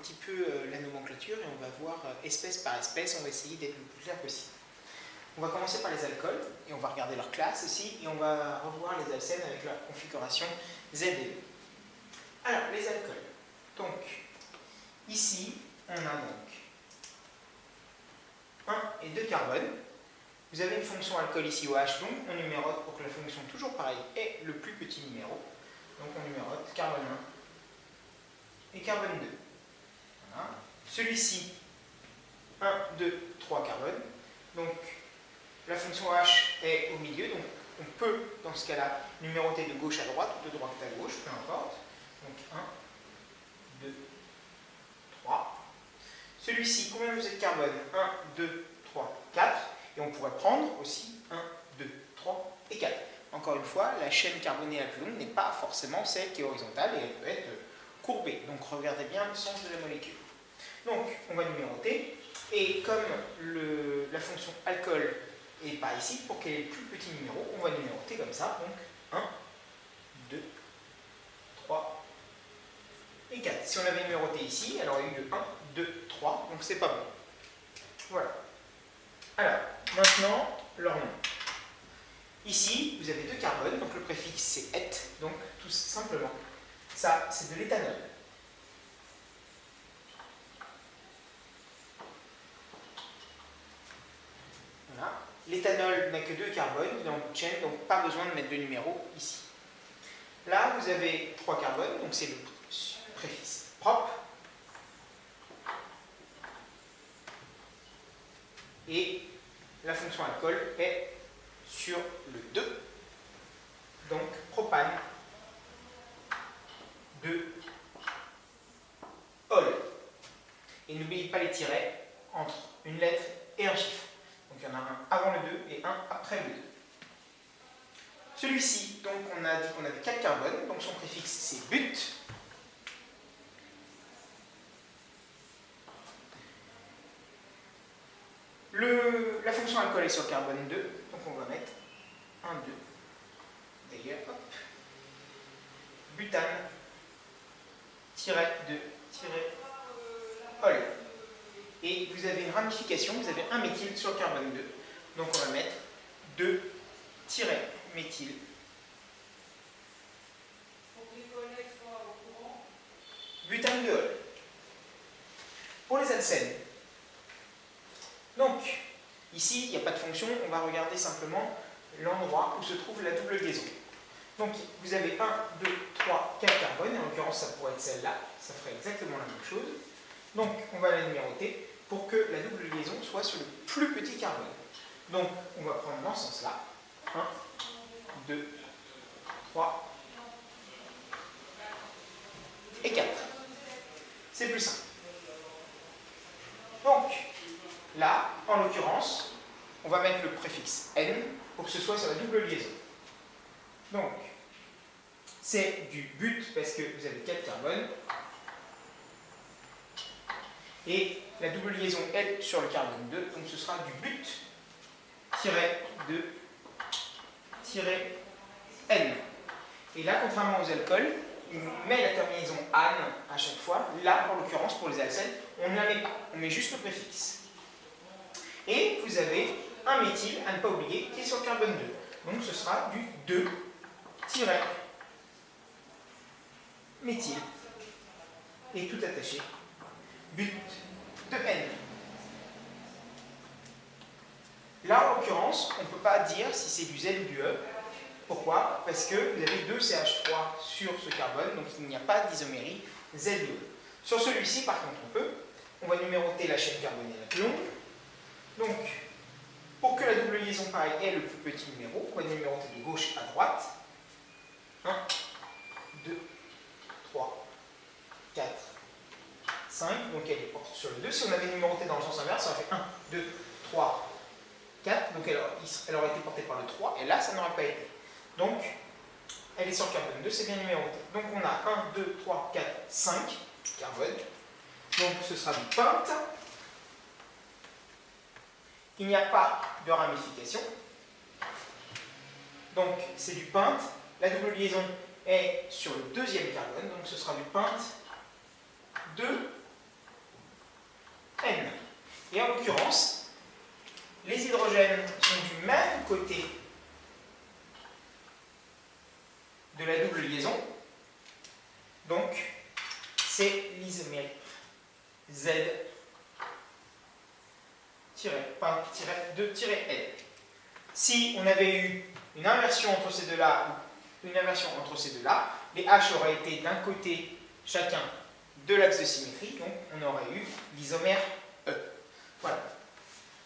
petit peu la nomenclature et on va voir espèce par espèce, on va essayer d'être le plus clair possible. On va commencer par les alcools et on va regarder leur classe aussi et on va revoir les alcènes avec leur configuration ZDE. Alors, les alcools. Donc, ici, on a donc 1 et 2 carbones. Vous avez une fonction alcool ici au H, donc on numérote pour que la fonction, toujours pareil, ait le plus petit numéro. Donc on numérote carbone 1 et carbone 2. Voilà. Celui-ci, 1, 2, 3 carbones. Donc la fonction H est au milieu, donc on peut, dans ce cas-là, numéroter de gauche à droite ou de droite à gauche, peu importe. Donc 1, 2, 3. Celui-ci, combien vous êtes de carbone? 1, 2, 3, 4. Et on pourrait prendre aussi 1, 2, 3 et 4. Encore une fois, la chaîne carbonée la plus longue n'est pas forcément celle qui est horizontale et elle peut être courbée. Donc regardez bien le sens de la molécule. Donc on va numéroter. Et comme la fonction alcool est par ici, pour qu'elle ait le plus petit numéro, on va numéroter comme ça. Donc 1, 2, 3 et 4. Si on avait numéroté ici, elle aurait eu le 1, 2, 3. Donc c'est pas bon. Voilà. Alors, maintenant, leur nom. Ici, vous avez 2 carbones, donc le préfixe c'est et, donc tout simplement, ça c'est de l'éthanol. Voilà. L'éthanol n'a que 2 carbones, il est en bout de chaîne, donc pas besoin de mettre de numéro ici. Là, vous avez 3 carbones, donc c'est le préfixe propre. Et la fonction alcool est sur le 2, donc propane 2 ol. Et n'oubliez pas les tirets entre une lettre et un chiffre. Donc il y en a un avant le 2 et un après le 2. Celui-ci, donc on a dit qu'on avait 4 carbones, donc son préfixe c'est but. La fonction alcool est sur le carbone 2, donc on va mettre 1, 2. D'ailleurs, hop. Butane, tiret 2, tiret ol. Et vous avez une ramification, vous avez un méthyle sur le carbone 2. Donc on va mettre 2 tiret méthyle. Butane de ol. Pour les alcènes, donc, ici, il n'y a pas de fonction, on va regarder simplement l'endroit où se trouve la double liaison. Donc, vous avez 1, 2, 3, 4 carbones, en l'occurrence, ça pourrait être celle-là, ça ferait exactement la même chose. Donc, on va la numéroter pour que la double liaison soit sur le plus petit carbone. Donc, on va prendre dans ce sens-là. 1, 2, 3 et 4. C'est plus simple. Donc, là, en l'occurrence, on va mettre le préfixe N pour que ce soit sur la double liaison. Donc, c'est du but parce que vous avez 4 carbones. Et la double liaison est sur le carbone 2, donc ce sera du but N. Et là, contrairement aux alcools, on met la terminaison ane à chaque fois. Là, en l'occurrence, pour les alcènes, on ne la met pas. On met juste le préfixe. Et vous avez un méthyle, à ne pas oublier, qui est sur le carbone 2. Donc ce sera du 2-méthyle. Et tout attaché. But de N. Là, en l'occurrence, on ne peut pas dire si c'est du Z ou du E. Pourquoi? Parce que vous avez 2 CH3 sur ce carbone, donc il n'y a pas d'isomérie Z2E. Sur celui-ci, par contre, on peut. On va numéroter la chaîne carbonée la plus longue. Donc, pour que la double liaison pareil ait le plus petit numéro, on va numéroter de gauche à droite. 1, 2, 3, 4, 5. Donc elle est portée sur le 2. Si on avait numéroté dans le sens inverse, ça aurait fait 1, 2, 3, 4. Donc elle aurait été portée par le 3. Et là, ça n'aurait pas été. Donc, elle est sur le carbone 2, c'est bien numéroté. Donc on a 1, 2, 3, 4, 5 carbones. Donc ce sera du pente. Il n'y a pas de ramification. Donc c'est du pente. La double liaison est sur le deuxième carbone. Donc ce sera du pente 2 Et en l'occurrence, les hydrogènes sont du même côté de la double liaison. Donc, c'est l'isomère Z-2-L. Si on avait eu une inversion entre ces deux-là ou une inversion entre ces deux-là, les H auraient été d'un côté chacun de l'axe de symétrie, donc on aurait eu l'isomère E. Voilà.